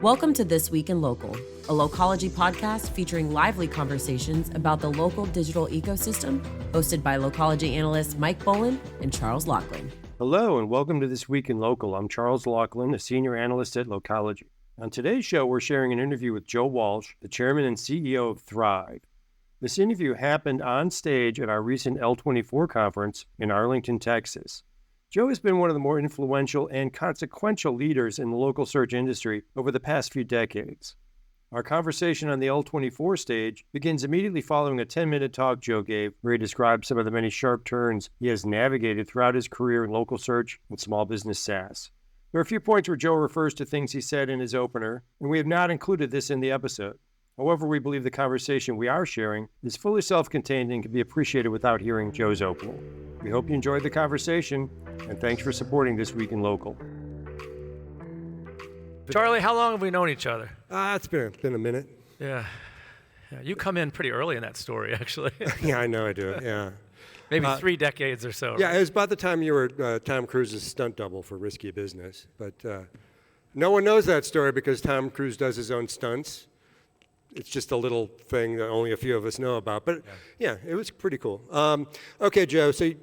Welcome to This Week in Local, a Localogy podcast featuring lively conversations about the local digital ecosystem, hosted by Localogy analysts Mike Bolin and Charles Laughlin. Hello, and welcome to This Week in Local. I'm Charles Laughlin, a senior analyst at Localogy. On today's show, we're sharing an interview with Joe Walsh, the chairman and CEO of Thryv. This interview happened on stage at our recent L24 conference in Arlington, Texas. Joe has been one of the more influential and consequential leaders in the local search industry over the past few decades. Our conversation on the L24 stage begins immediately following a 10-minute talk Joe gave, where he described some of the many sharp turns he has navigated throughout his career in local search and small business SaaS. There are a few points where Joe refers to things he said in his opener, and we have not included this in the episode. However, we believe the conversation we are sharing is fully self-contained and can be appreciated without hearing Joe's opening. We hope you enjoyed the conversation, and thanks for supporting This Week in Local. Charlie, how long have we known each other? It's been a minute. Yeah. You come in pretty early in that story, actually. Yeah, I know I do. Yeah. Maybe 3 decades or so. Yeah, it was about the time you were Tom Cruise's stunt double for Risky Business. But no one knows that story because Tom Cruise does his own stunts. It's just a little thing that only a few of us know about. But yeah, it was pretty cool. Okay, Joe, so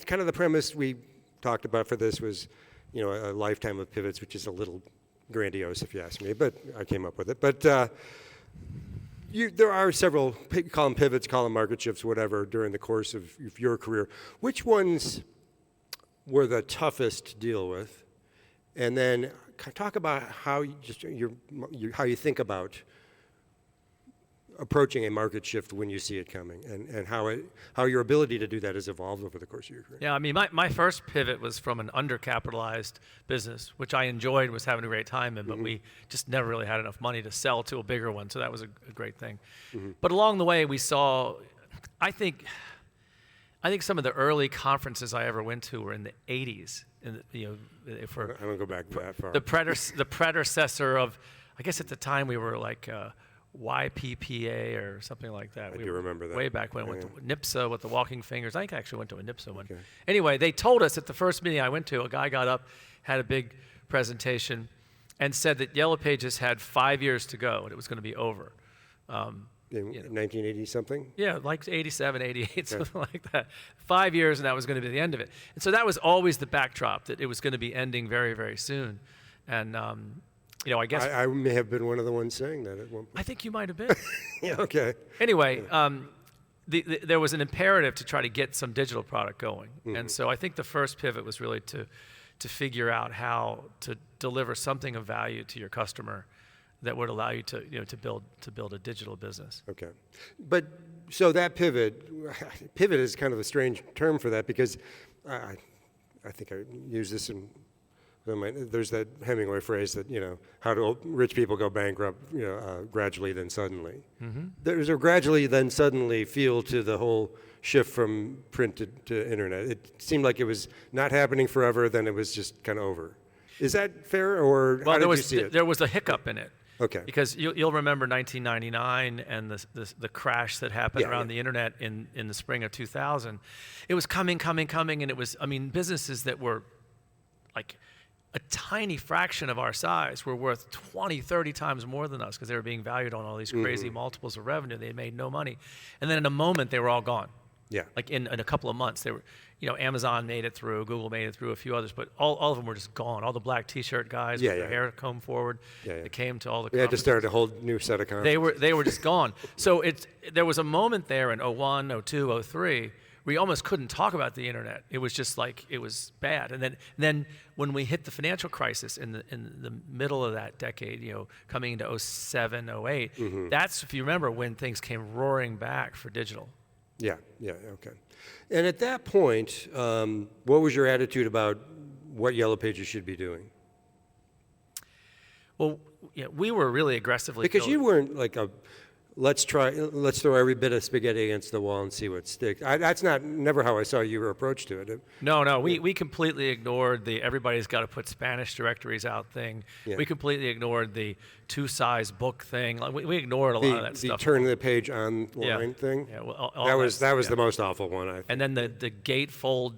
kind of the premise we talked about for this was, a lifetime of pivots, which is a little grandiose if you ask me, but I came up with it. But there are several, call them pivots, call them market shifts, whatever, during the course of your career. Which ones were the toughest to deal with? And then talk about how how you think about approaching a market shift when you see it coming, and how your ability to do that has evolved over the course of your career. Yeah, I mean, my first pivot was from an undercapitalized business, which I enjoyed, was having a great time in, but we just never really had enough money to sell to a bigger one, so that was a great thing. But along the way, we saw, I think some of the early conferences I ever went to were in the 80s. I don't go back that far. The predecessor of, I guess at the time we were like YPPA or something like that. I do remember that. Way back when I went to NIPSA with the walking fingers. I think I actually went to a NIPSA one. Okay. Anyway, they told us at the first meeting I went to, a guy got up, had a big presentation, and said that Yellow Pages had 5 years to go and it was going to be over. In 1980 something? Yeah, like 87, 88, something like that. 5 years and that was going to be the end of it. And so that was always the backdrop, that it was going to be ending very, very soon. And I guess I may have been one of the ones saying that at one point. I think you might have been. Yeah, okay. Anyway, there was an imperative to try to get some digital product going. And so I think the first pivot was really to figure out how to deliver something of value to your customer that would allow you to build a digital business. Okay. But so that pivot is kind of a strange term for that, because I think I use this in there's that Hemingway phrase that, how do rich people go bankrupt, gradually then suddenly. There's a gradually then suddenly feel to the whole shift from print to internet. It seemed like it was not happening forever, then it was just kind of over. Is that fair, or how did you see it? There was a hiccup in it. Okay. Because you'll remember 1999 and the crash that happened around the internet in the spring of 2000. It was coming, and it was, businesses that were like a tiny fraction of our size were worth 20, 30 times more than us because they were being valued on all these crazy multiples of revenue. They made no money. And then in a moment, they were all gone. Yeah. Like in a couple of months, they were, Amazon made it through, Google made it through, a few others, but all of them were just gone. All the black T-shirt guys with their hair combed forward, they came to all the conferences. They had to start a whole new set of conferences. They were just gone. So there was a moment there in 01, 02, 03, we almost couldn't talk about the internet. It was just like, it was bad. And then when we hit the financial crisis in the middle of that decade, coming into 07, 08, that's, if you remember, when things came roaring back for digital. Yeah, okay. And at that point, what was your attitude about what Yellow Pages should be doing? Well, we were really aggressively because you weren't like let's throw every bit of spaghetti against the wall and see what sticks. That's never how I saw your approach to it. No, we completely ignored the everybody's got to put Spanish directories out thing. Yeah. We completely ignored the two-size book thing. We ignored a lot of that stuff. The turn the page online thing? Yeah, well, that was the most awful one, I think. And then the gatefold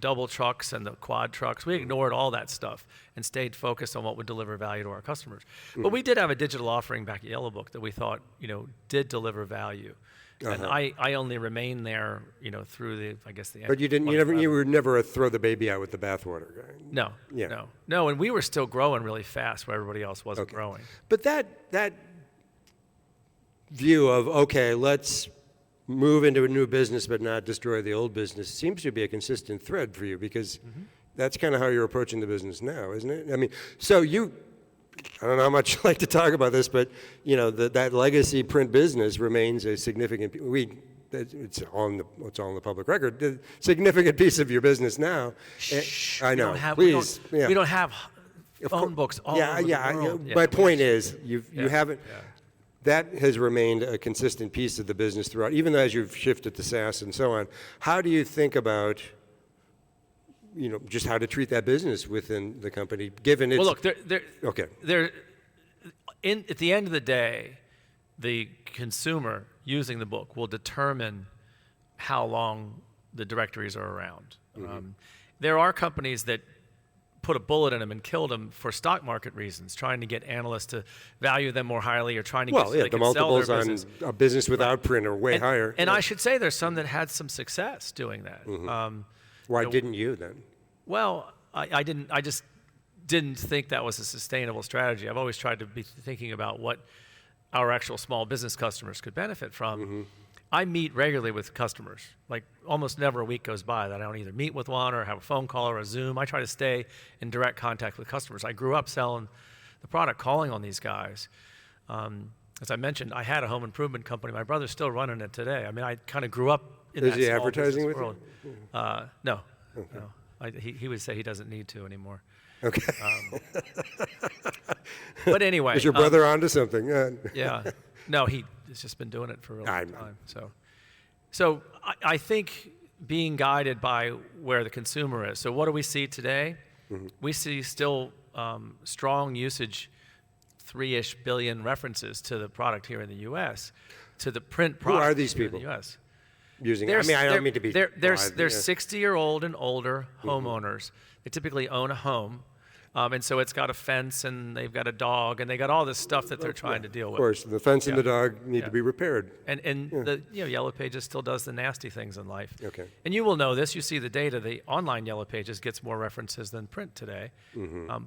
double trucks and the quad trucks. We ignored all that stuff and stayed focused on what would deliver value to our customers. But we did have a digital offering back at Yellow Book that we thought, did deliver value. And I only remained there, through the end. But you were never a throw the baby out with the bathwater guy. No, and we were still growing really fast where everybody else wasn't growing. But that view of, okay, let's move into a new business but not destroy the old business seems to be a consistent thread for you, because that's kind of how you're approaching the business now, isn't it? I mean, so I don't know how much you like to talk about this, but that legacy print business remains a significant. It's all in the public record. A significant piece of your business now. I know. Please, we don't have phone books all over the world. My point is, you haven't. That has remained a consistent piece of the business throughout, even as you've shifted to SaaS and so on. How do you think about, just how to treat that business within the company, given its... Well, look, at the end of the day, the consumer using the book will determine how long the directories are around. There are companies that put a bullet in them and killed them for stock market reasons, trying to get analysts to value them more highly, or trying to get so they the can multiples sell their business. On a business without print are way higher. And I should say there's some that had some success doing that. Why didn't you then? Well, I didn't. I just didn't think that was a sustainable strategy. I've always tried to be thinking about what our actual small business customers could benefit from. I meet regularly with customers. Like almost never a week goes by that I don't either meet with one or have a phone call or a Zoom. I try to stay in direct contact with customers. I grew up selling the product, calling on these guys. As I mentioned, I had a home improvement company. My brother's still running it today. I mean, I kind of grew up in that small advertising business with world. No. He would say he doesn't need to anymore. Okay. But anyway. Is your brother onto something? Yeah. No, he's just been doing it for a really long time. So I think being guided by where the consumer is. So what do we see today? We see still strong usage, 3-ish billion references to the product here in the U.S., to the print product. Who are these people? In the U.S. Using it? I mean, I don't mean to be... They're 60-year-old and older homeowners. They typically own a home. And so it's got a fence, and they've got a dog, and they got all this stuff that they're trying to deal with. Of course, the fence and the dog need to be repaired. And the Yellow Pages still does the nasty things in life. Okay. And you will know this. You see the data. The online Yellow Pages gets more references than print today.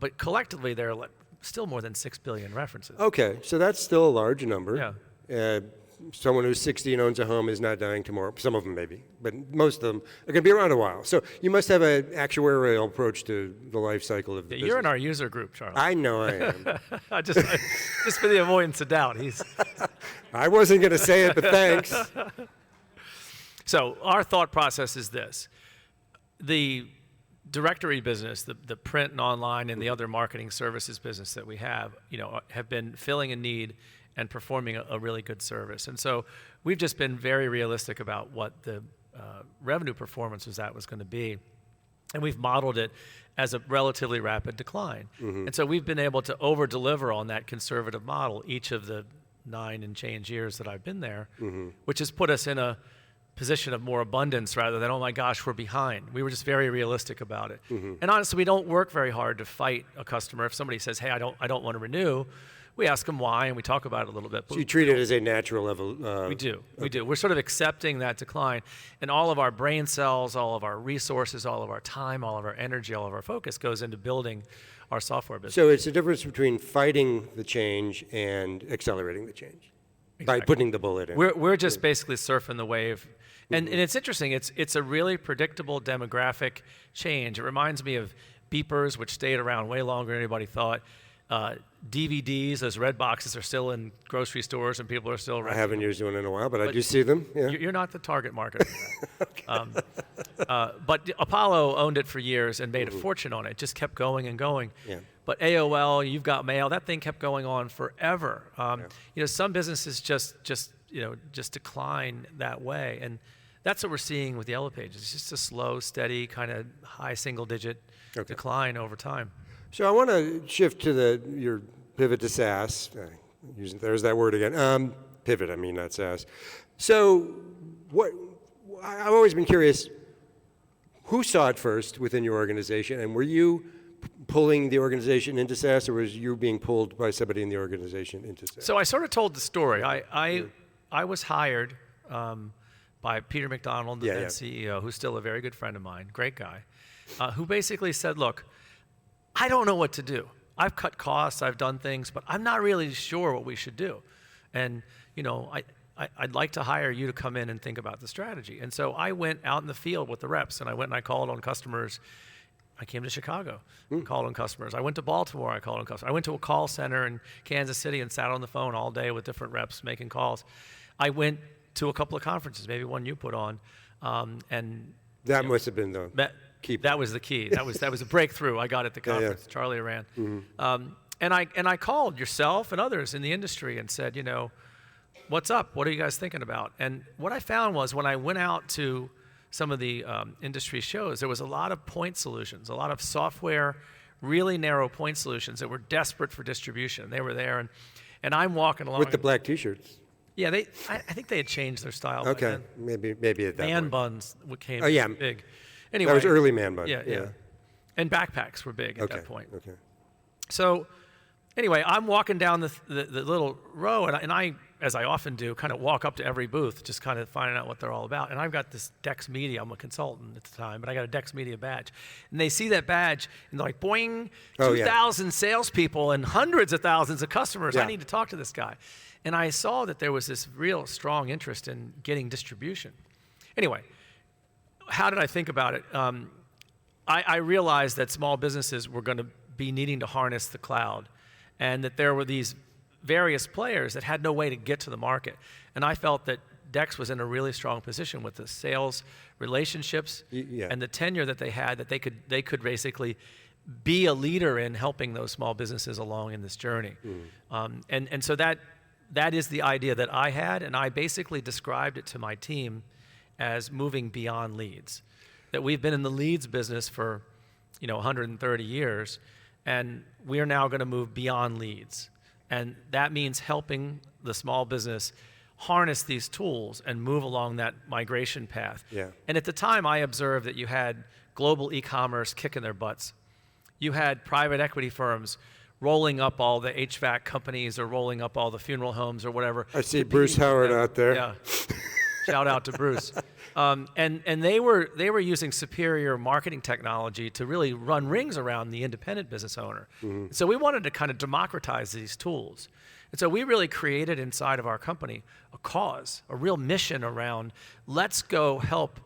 But collectively, there are still more than 6 billion references. Okay, so that's still a large number. Yeah. Someone who's 60 and owns a home is not dying tomorrow. Some of them maybe, but most of them are going to be around a while. So you must have an actuarial approach to the life cycle of the business. You're in our user group, Charles. I know I am. Just for the avoidance of doubt. I wasn't going to say it, but thanks. So our thought process is this. The directory business, the print and online and the other marketing services business that we have been filling a need and performing a really good service. And so we've just been very realistic about what the revenue performance was going to be. And we've modeled it as a relatively rapid decline. And so we've been able to over-deliver on that conservative model each of the 9 and change years that I've been there, which has put us in a position of more abundance rather than, oh my gosh, we're behind. We were just very realistic about it. And honestly, we don't work very hard to fight a customer. If somebody says, hey, I don't want to renew, we ask them why, and we talk about it a little bit. So you treat it as a natural level? We do. We're sort of accepting that decline. And all of our brain cells, all of our resources, all of our time, all of our energy, all of our focus goes into building our software business. So it's a difference between fighting the change and accelerating the change by putting the bullet in. We're just basically surfing the wave. And it's interesting. It's a really predictable demographic change. It reminds me of beepers, which stayed around way longer than anybody thought. DVDs, those red boxes, are still in grocery stores, and people are still renting. I haven't used one in a while, but I do see them. Yeah. You're not the target market for that. But Apollo owned it for years and made a fortune on it. It just kept going and going. Yeah. But AOL, You've Got Mail, that thing kept going on forever. Some businesses just decline that way, and that's what we're seeing with Yellow Pages. It's just a slow, steady, kind of high single-digit decline over time. So I want to shift to your pivot to SaaS. There's that word again. Pivot, I mean, not SaaS. So I've always been curious, who saw it first within your organization, and were you pulling the organization into SaaS, or was you being pulled by somebody in the organization into SaaS? So I sort of told the story. I was hired by Peter McDonald, the then CEO, who's still a very good friend of mine, great guy, who basically said, look, I don't know what to do. I've cut costs, I've done things, but I'm not really sure what we should do. And I'd like to hire you to come in and think about the strategy. And so I went out in the field with the reps, and I went and I called on customers. I came to Chicago, called on customers. I went to Baltimore, I called on customers. I went to a call center in Kansas City and sat on the phone all day with different reps making calls. I went to a couple of conferences, maybe one you put on, and that must have been the key. That was the key. That was a breakthrough I got at the conference. Charlie ran, and I called yourself and others in the industry and said, what's up? What are you guys thinking about? And what I found was when I went out to some of the industry shows, there was a lot of point solutions, a lot of software, really narrow point solutions that were desperate for distribution. They were there, and I'm walking along with the black T-shirts. Yeah, I think they had changed their style. Okay, maybe at that man point. buns became big. that Anyway, was early man bun. Yeah. And backpacks were big at that point. Okay. So anyway, I'm walking down the little row, and I, as I often do, kind of walk up to every booth, just kind of finding out what they're all about. And I've got this Dex Media. I'm a consultant at the time, but I got a Dex Media badge. And they see that badge, and they're like, boing, 2,000 salespeople and hundreds of thousands of customers. I need to talk to this guy. And I saw that there was this real strong interest in getting distribution. Anyway, how did I think about it? I realized that small businesses were going to be needing to harness the cloud, and that there were these various players that had no way to get to the market. And I felt that Dex was in a really strong position with the sales relationships and the tenure that they had, that they could basically be a leader in helping those small businesses along in this journey. And so that is the idea that I had, and I basically described it to my team as moving beyond leads. That we've been in the leads business for 130 years, and we are now going to move beyond leads. And that means helping the small business harness these tools and move along that migration path. And at the time, I observed that you had global e-commerce kicking their butts. You had private equity firms rolling up all the HVAC companies or rolling up all the funeral homes or whatever. I see Bruce Howard out there. Yeah. Shout out to Bruce. And they were using superior marketing technology to really run rings around the independent business owner. So we wanted to kind of democratize these tools. And so we really created inside of our company a cause, a real mission around, let's go help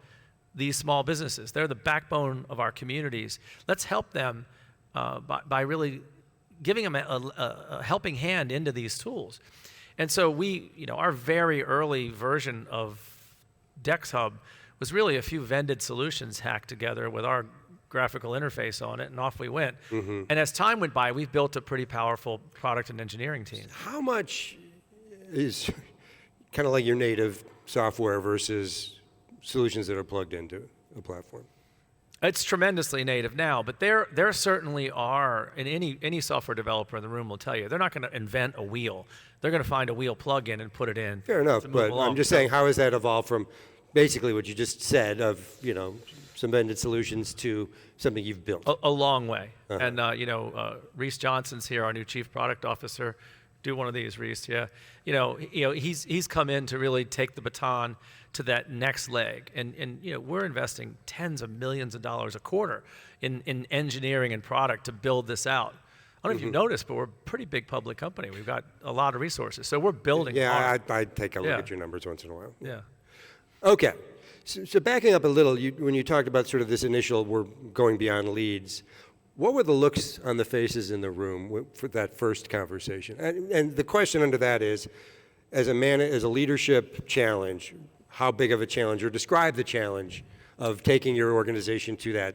these small businesses. They're the backbone of our communities. Let's help them by really giving them a helping hand into these tools. And so our very early version of Dex Hub was really a few vended solutions hacked together with our graphical interface on it, and off we went. And as time went by, we've built a pretty powerful product and engineering team. How much is kind of like your native software versus solutions that are plugged into a platform? It's tremendously native now, but there certainly are, and any software developer in the room will tell you, they're not going to invent a wheel. They're going to find a wheel plug-in and put it in. Fair enough, but I'm just saying, how has that evolved from basically what you just said of, some vended solutions to something you've built? A long way. And, Reese Johnson's here, our new Chief Product Officer. Do one of these, Reese, yeah. He's come in to really take the baton to that next leg. And we're investing tens of millions of dollars a quarter in engineering and product to build this out. I don't know if you've noticed, but we're a pretty big public company. We've got a lot of resources. So we're building. Yeah, I take a look at your numbers once in a while. Yeah. Okay. So backing up a little, when you talked about sort of this initial, we're going beyond leads, what were the looks on the faces in the room for that first conversation? And the question under that is, as a leadership challenge, how big of a challenge, or describe the challenge of taking your organization to that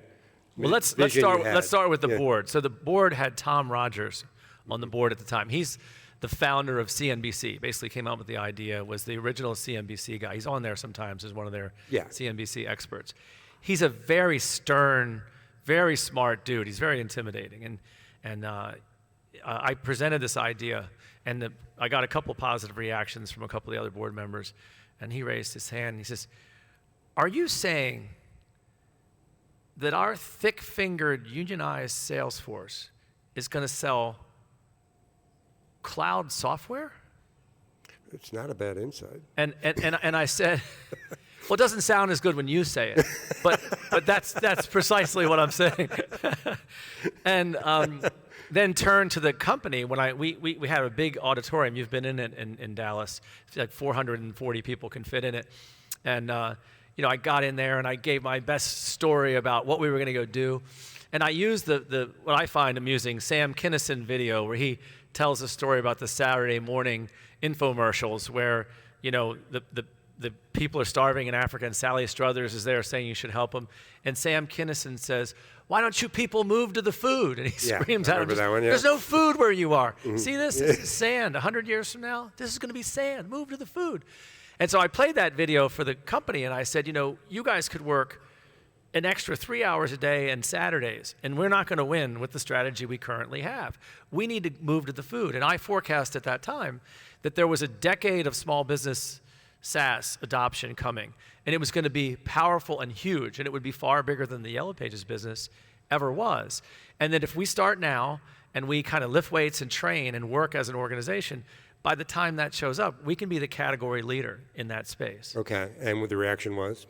Well, let's start with the board. So the board had Tom Rogers on the board at the time. He's the founder of CNBC. Basically came up with the idea, was the original CNBC guy. He's on there sometimes as one of their CNBC experts. He's a very stern, very smart dude. He's very intimidating. And I presented this idea, and I got a couple positive reactions from a couple of the other board members. And he raised his hand and he says, "Are you saying that our thick-fingered, unionized sales force is going to sell cloud software? It's not a bad insight. And I said, well, it doesn't sound as good when you say it, but that's precisely what I'm saying. And then turned to the company when we had a big auditorium. You've been in it in Dallas. It's like 440 people can fit in it. And I got in there and I gave my best story about what we were going to go do. And I used the what I find amusing Sam Kinison video where he tells a story about the Saturday morning infomercials where, the people are starving in Africa and Sally Struthers is there saying you should help them. And Sam Kinison says, why don't you people move to the food? And he screams out, there's no food where you are. Mm-hmm. See this? This is sand. 100 years from now, this is going to be sand. Move to the food. And so I played that video for the company and I said, you guys could work an extra 3 hours a day and Saturdays, and we're not going to win with the strategy we currently have. We need to move to the food. And I forecast at that time that there was a decade of small business SaaS adoption coming, and it was going to be powerful and huge, and it would be far bigger than the Yellow Pages business ever was. And that if we start now and we kind of lift weights and train and work as an organization, by the time that shows up, we can be the category leader in that space. Okay, and what the reaction was?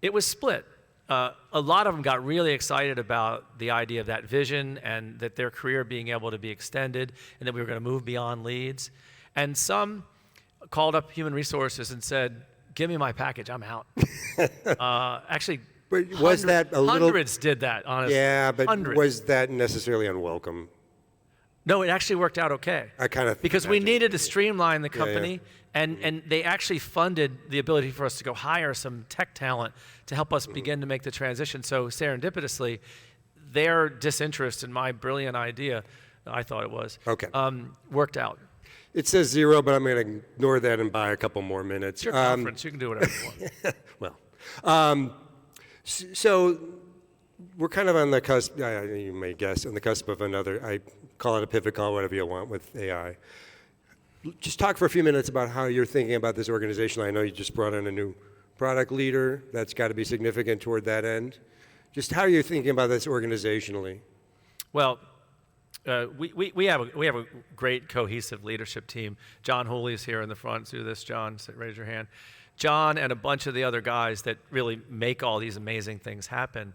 It was split. A lot of them got really excited about the idea of that vision and that their career being able to be extended and that we were going to move beyond leads. And some called up human resources and said, give me my package, I'm out. Actually, but was that a little... Hundreds did that, honestly. Yeah, but hundreds. Was that necessarily unwelcome? No, it actually worked out okay. I kind of because we needed to streamline the company, and they actually funded the ability for us to go hire some tech talent to help us begin to make the transition. So serendipitously, their disinterest in my brilliant idea, I thought it was, worked out. It says 0, but I'm going to ignore that and buy a couple more minutes. It's your conference. You can do whatever you want. Well, so we're kind of on the cusp, you may guess, on the cusp of another, I call it a pivot call, whatever you want, with AI. Just talk for a few minutes about how you're thinking about this organization. I know you just brought in a new product leader. That's got to be significant toward that end. Just how you're thinking about this organizationally. Well, we have a great cohesive leadership team. John Hooley's here in the front. Do this, John. Raise your hand. John and a bunch of the other guys that really make all these amazing things happen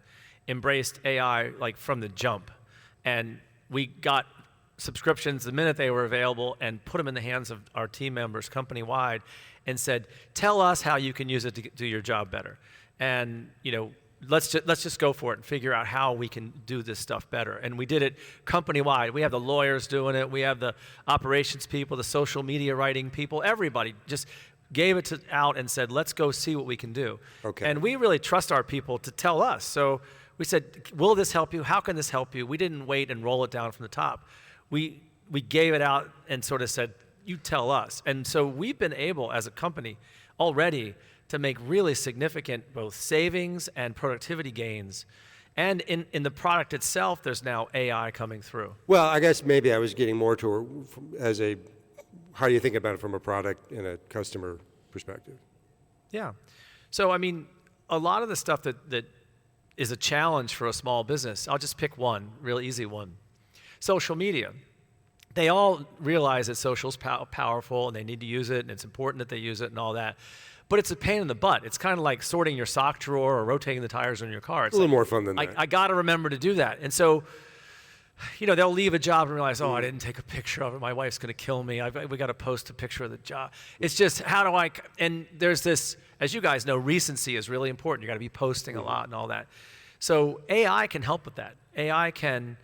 embraced AI like from the jump. And we got subscriptions the minute they were available and put them in the hands of our team members company-wide and said, tell us how you can use it to do your job better. And, let's just go for it and figure out how we can do this stuff better. And we did it company-wide. We have the lawyers doing it. We have the operations people, the social media writing people. Everybody just gave it out and said, let's go see what we can do. Okay. And we really trust our people to tell us. So we said, will this help you? How can this help you? We didn't wait and roll it down from the top. We gave it out and sort of said, you tell us. And so we've been able, as a company, already to make really significant both savings and productivity gains. And in the product itself, there's now AI coming through. Well, I guess maybe I was getting more to how do you think about it from a product and a customer perspective? Yeah. So, a lot of the stuff that is a challenge for a small business, I'll just pick one, real easy one. Social media. They all realize that social's powerful and they need to use it and it's important that they use it and all that. But it's a pain in the butt. It's kind of like sorting your sock drawer or rotating the tires on your car. It's a little more fun than that. I got to remember to do that. And so, they'll leave a job and realize, I didn't take a picture of it. My wife's going to kill me. We got to post a picture of the job. It's just, and there's this, as you guys know, recency is really important. You got to be posting a lot and all that. So AI can help with that. AI can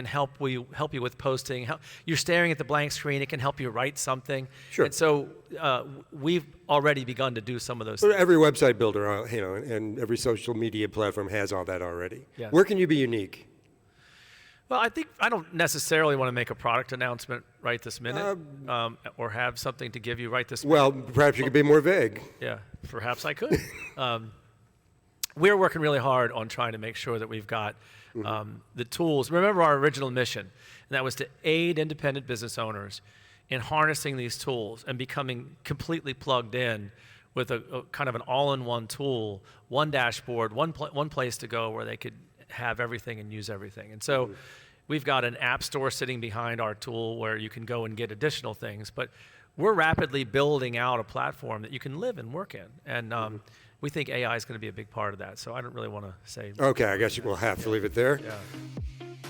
help you with posting. You're staring at the blank screen. It can help you write something. Sure. And so we've already begun to do some of those things. Every website builder, and every social media platform has all that already. Yeah. Where can you be unique? Well, I don't necessarily want to make a product announcement right this minute, or have something to give you right this minute. Well, perhaps you could be more vague. Yeah, perhaps I could. We're working really hard on trying to make sure that we've got the tools. Remember our original mission, and that was to aid independent business owners in harnessing these tools and becoming completely plugged in with a kind of an all-in-one tool, one dashboard, one place to go where they could have everything and use everything. And so we've got an app store sitting behind our tool where you can go and get additional things, but we're rapidly building out a platform that you can live and work in. And we think AI is going to be a big part of that. So I don't really want to say. Okay, I guess we'll have to leave it there. Yeah.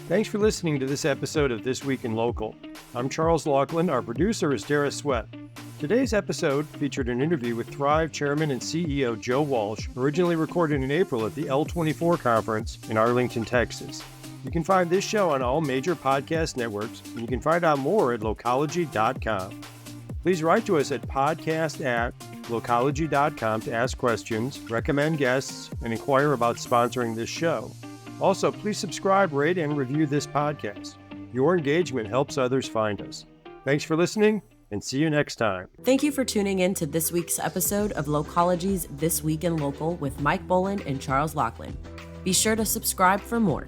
Thanks for listening to this episode of This Week in Local. I'm Charles Laughlin. Our producer is Dara Sweat. Today's episode featured an interview with Thryv Chairman and CEO Joe Walsh, originally recorded in April at the L24 conference in Arlington, Texas. You can find this show on all major podcast networks, and you can find out more at localogy.com. Please write to us at podcast@localogy.com to ask questions, recommend guests, and inquire about sponsoring this show. Also, please subscribe, rate, and review this podcast. Your engagement helps others find us. Thanks for listening, and see you next time. Thank you for tuning in to this week's episode of Localogy's This Week in Local with Mike Bolin and Charles Laughlin. Be sure to subscribe for more.